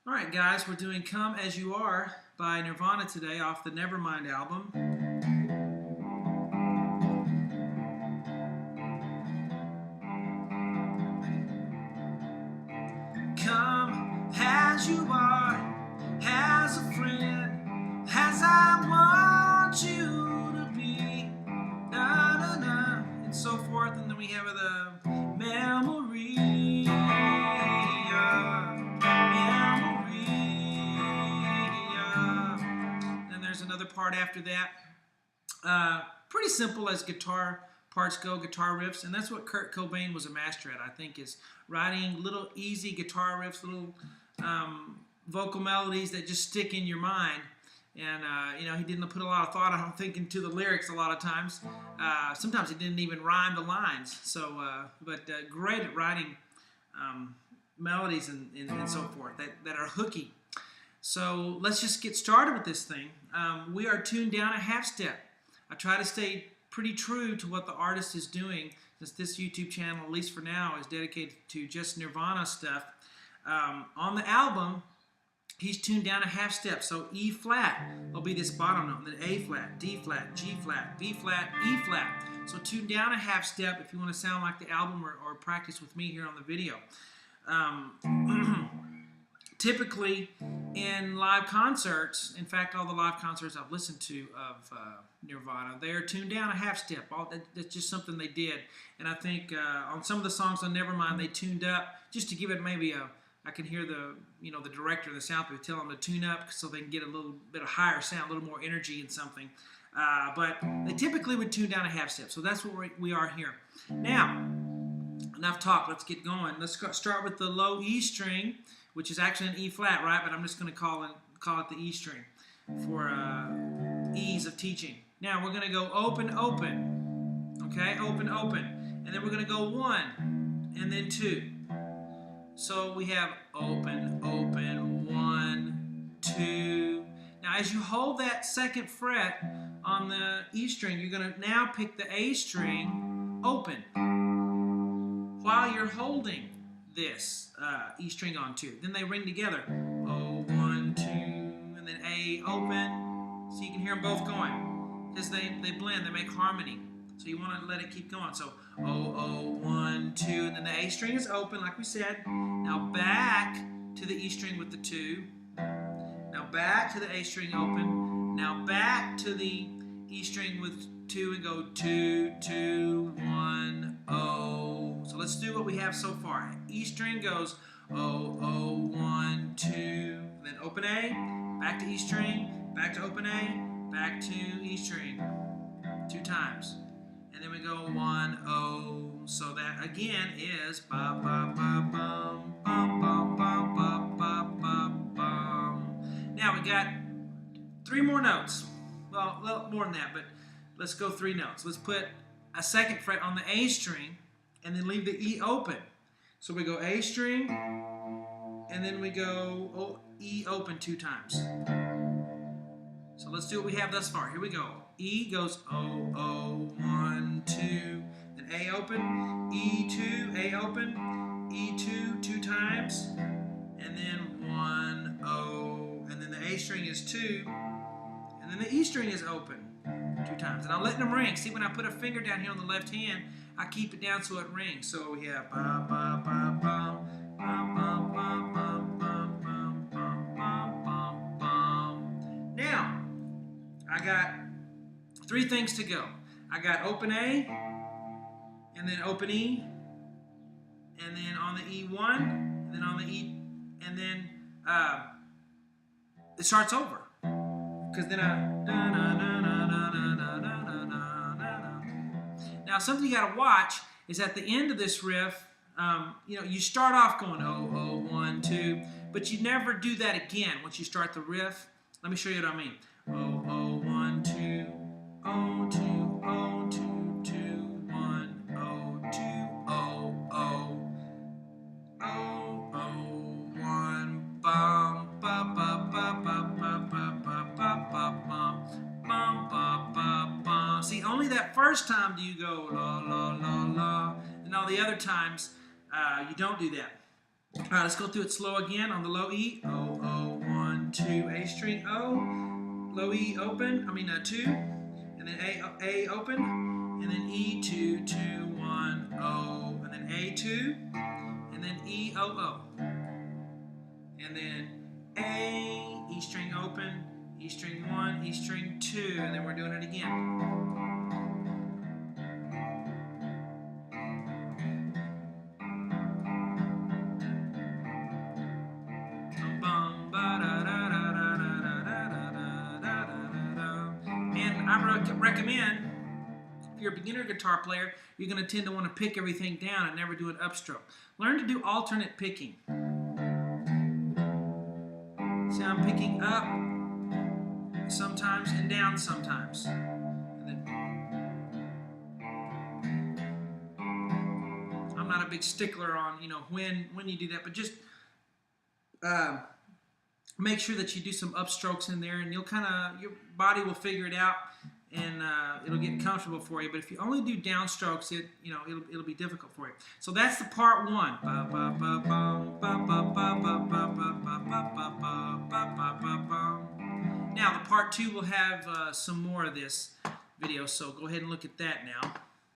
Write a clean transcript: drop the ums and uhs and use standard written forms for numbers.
All right, guys, we're doing Come As You Are by Nirvana today off the Nevermind album. Come as you are, as a friend, as I want you to be, na na na, and so forth. And then we have the memory, memory. Then there's another part after that. Pretty simple as guitar parts go, guitar riffs, and that's what Kurt Cobain was a master at, I think, is writing little easy guitar riffs, little vocal melodies that just stick in your mind. And he didn't put a lot of thought, I don't think, into the lyrics a lot of times. Sometimes he didn't even rhyme the lines. So, but great at writing melodies and so forth that are hooky. So let's just get started with this thing. We are tuned down a half step. I try to stay pretty true to what the artist is doing, since this YouTube channel, at least for now, is dedicated to just Nirvana stuff. On the album, he's tuned down a half step. So E flat will be this bottom note, and then A flat, D flat, G flat, B flat, E flat. So tune down a half step if you want to sound like the album or practice with me here on the video. Typically, in live concerts, in fact, all the live concerts I've listened to of Nirvana, they are tuned down a half step. That's just something they did. And I think on some of the songs on Nevermind, they tuned up just to give it maybe I can hear the director of the sound people tell them to tune up so they can get a little bit of higher sound, a little more energy in something. But they typically would tune down a half step. So that's what we are here. Now, enough talk. Let's get going. Let's start with the low E string, which is actually an E flat, right? But I'm just going to call it the E string for ease of teaching. Now we're going to go open, open. Okay, open, open. And then we're going to go 1 and then 2. So we have open, open, 1, 2. Now as you hold that second fret on the E string, you're going to now pick the A string open while you're holding this E string on 2. Then they ring together. O, 1, 2, and then A open. So you can hear them both going. Because they blend, they make harmony. So you want to let it keep going. So O, 1, 2, and then the A string is open, like we said. Now back to the E string with the 2. Now back to the A string open. Now back to the E string with 2 and go 2, 2, 1, O. So let's do what we have so far. E string goes O, O, 1, 2, then open A, back to E string, back to open A, back to E string, 2 times. And then we go 1, O. So that again is ba ba ba bum bum bum bum bum bum bum bum. Now we got 3 more notes. Well, a little more than that, but let's go 3 notes. Let's put a second fret on the A string and then leave the E open. So we go A string and then we go E open 2 times. So let's do what we have thus far. Here we go. E goes O, O, 1, 2, then A open, E2, A open, E2 2 times, and then 1, O, and then the A string is 2, and then the E string is open 2 times. And I'm letting them ring. See, when I put a finger down here on the left hand, I keep it down so it rings. So we have ba ba ba bum bum bum bum bum bum bum bum bum bum. Now I got 3 things to go. I got open A, and then open E, and then on the E1, and then on the E, and then it starts over. Because then Now something you gotta watch is at the end of this riff, you start off going O, 1, 2, but you never do that again once you start the riff. Let me show you what I mean. O, 1, 2, O, 2, O, 2, 2, 1, O, 2, O, O, O, O, 1, bum, ba, ba, ba, ba, ba, ba, ba, ba, ba, bum, bum, ba, ba, bum. See, only that first time do you go la, la, la, la, and all the other times you don't do that. All right, let's go through it slow again on the low E. O, 2, A string, O, low E open, 2, and then A open, and then E 2, 2, 1, O, and then A 2, and then E, O, O, and then A, E string open, E string 1, E string 2, and then we're doing it again. And I recommend, if you're a beginner guitar player, you're going to tend to want to pick everything down and never do an upstroke. Learn to do alternate picking. See, I'm picking up sometimes and down sometimes. And then, I'm not a big stickler on when you do that, but just make sure that you do some upstrokes in there, and your body will figure it out, and it'll get comfortable for you. But if you only do downstrokes, it'll be difficult for you. So that's the part 1. Now the part 2 will have some more of this video, so go ahead and look at that now.